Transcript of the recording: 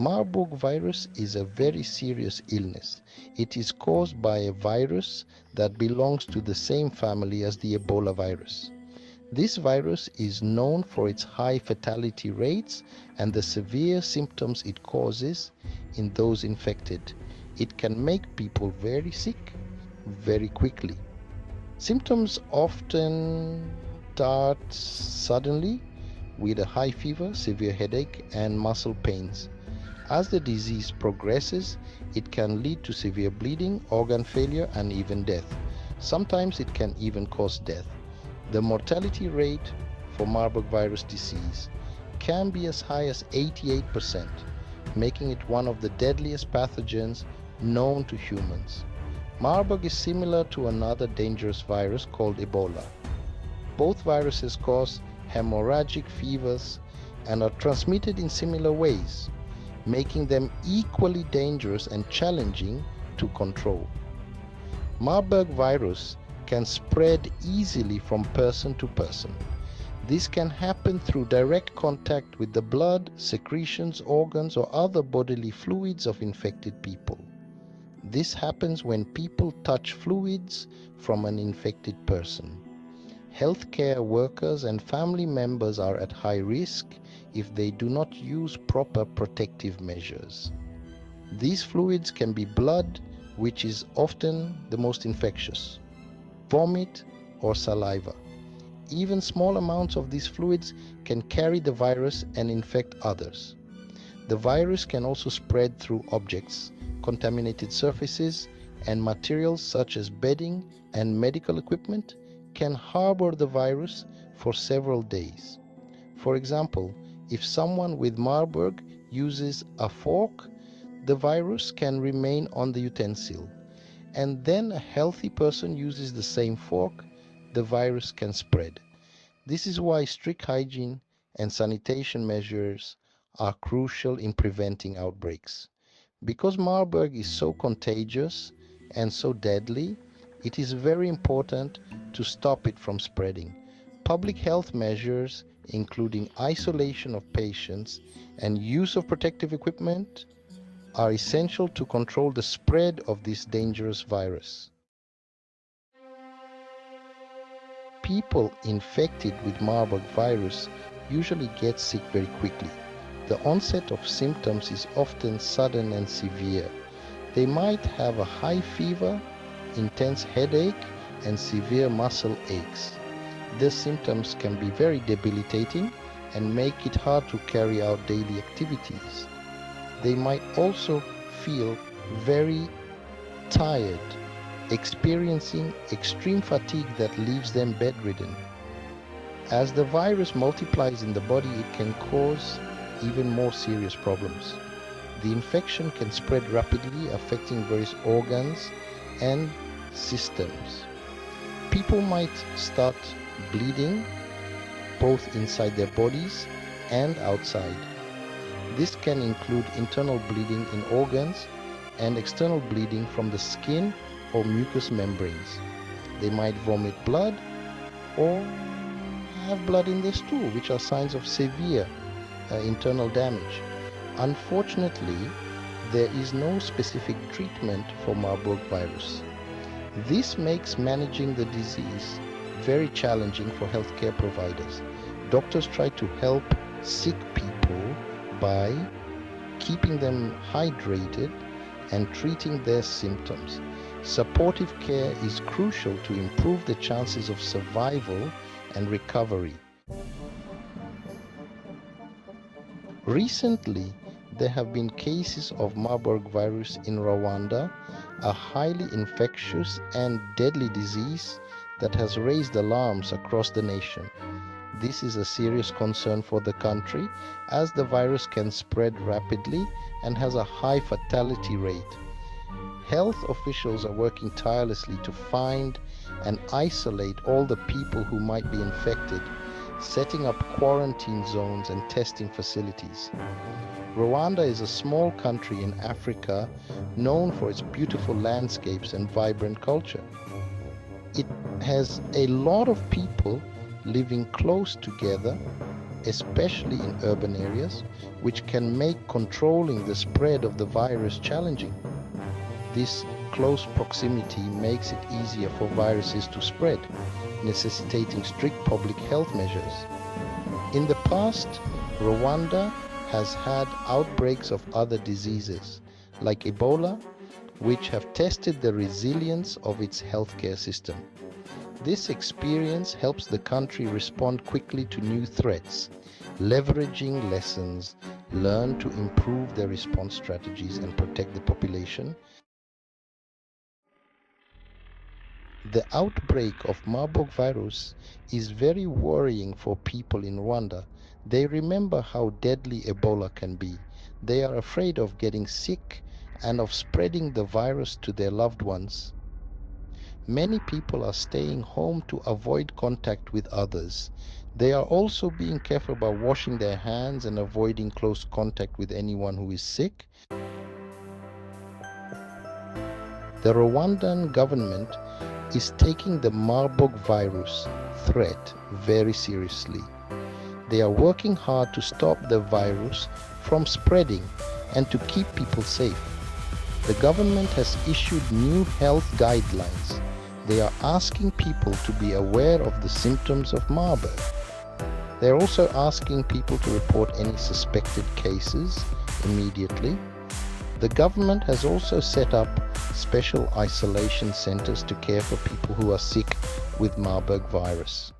Marburg virus is a very serious illness. It is caused by a virus that belongs to the same family as the Ebola virus. This virus is known for its high fatality rates and the severe symptoms it causes in those infected. It can make people very sick very quickly. Symptoms often start suddenly with a high fever, severe headache, and muscle pains. As the disease progresses, it can lead to severe bleeding, organ failure, and even death. Sometimes it can even cause death. The mortality rate for Marburg virus disease can be as high as 88%, making it one of the deadliest pathogens known to humans. Marburg is similar to another dangerous virus called Ebola. Both viruses cause hemorrhagic fevers and are transmitted in similar ways, making them equally dangerous and challenging to control. Marburg virus can spread easily from person to person. This can happen through direct contact with the blood, secretions, organs, or other bodily fluids of infected people. This happens when people touch fluids from an infected person. Healthcare workers and family members are at high risk if they do not use proper protective measures. These fluids can be blood, which is often the most infectious, vomit, or saliva. Even small amounts of these fluids can carry the virus and infect others. The virus can also spread through objects, contaminated surfaces, and materials such as bedding and medical equipment can harbor the virus for several days. For example, if someone with Marburg uses a fork, the virus can remain on the utensil, and then a healthy person uses the same fork, the virus can spread. This is why strict hygiene and sanitation measures are crucial in preventing outbreaks. Because Marburg is so contagious and so deadly, it is very important to stop it from spreading. Public health measures, including isolation of patients and use of protective equipment, are essential to control the spread of this dangerous virus. People infected with Marburg virus usually get sick very quickly. The onset of symptoms is often sudden and severe. They might have a high fever, intense headache, and severe muscle aches. These symptoms can be very debilitating and make it hard to carry out daily activities. They might also feel very tired, experiencing extreme fatigue that leaves them bedridden. As the virus multiplies in the body, it can cause even more serious problems. The infection can spread rapidly, affecting various organs and systems. People might start bleeding both inside their bodies and outside. This can include internal bleeding in organs and external bleeding from the skin or mucous membranes. They might vomit blood or have blood in their stool, which are signs of severe internal damage. Unfortunately, there is no specific treatment for Marburg virus. This makes managing the disease very challenging for healthcare providers. Doctors try to help sick people by keeping them hydrated and treating their symptoms. Supportive care is crucial to improve the chances of survival and recovery. Recently, there have been cases of Marburg virus in Rwanda, a highly infectious and deadly disease that has raised alarms across the nation. This is a serious concern for the country as the virus can spread rapidly and has a high fatality rate. Health officials are working tirelessly to find and isolate all the people who might be infected, setting up quarantine zones and testing facilities. Rwanda is a small country in Africa known for its beautiful landscapes and vibrant culture. It has a lot of people living close together especially in urban areas, which can make controlling the spread of the virus challenging. This close proximity makes it easier for viruses to spread, necessitating strict public health measures. In the past, Rwanda has had outbreaks of other diseases, like Ebola, which have tested the resilience of its healthcare system. This experience helps the country respond quickly to new threats, leveraging lessons learned to improve their response strategies and protect the population. The outbreak of Marburg virus is very worrying for people in Rwanda. They remember how deadly Ebola can be. They are afraid of getting sick and of spreading the virus to their loved ones. Many people are staying home to avoid contact with others. They are also being careful about washing their hands and avoiding close contact with anyone who is sick. The Rwandan government is taking the Marburg virus threat very seriously. They are working hard to stop the virus from spreading and to keep people safe. The government has issued new health guidelines. They are asking people to be aware of the symptoms of Marburg. They are also asking people to report any suspected cases immediately. The government has also set up special isolation centers to care for people who are sick with Marburg virus.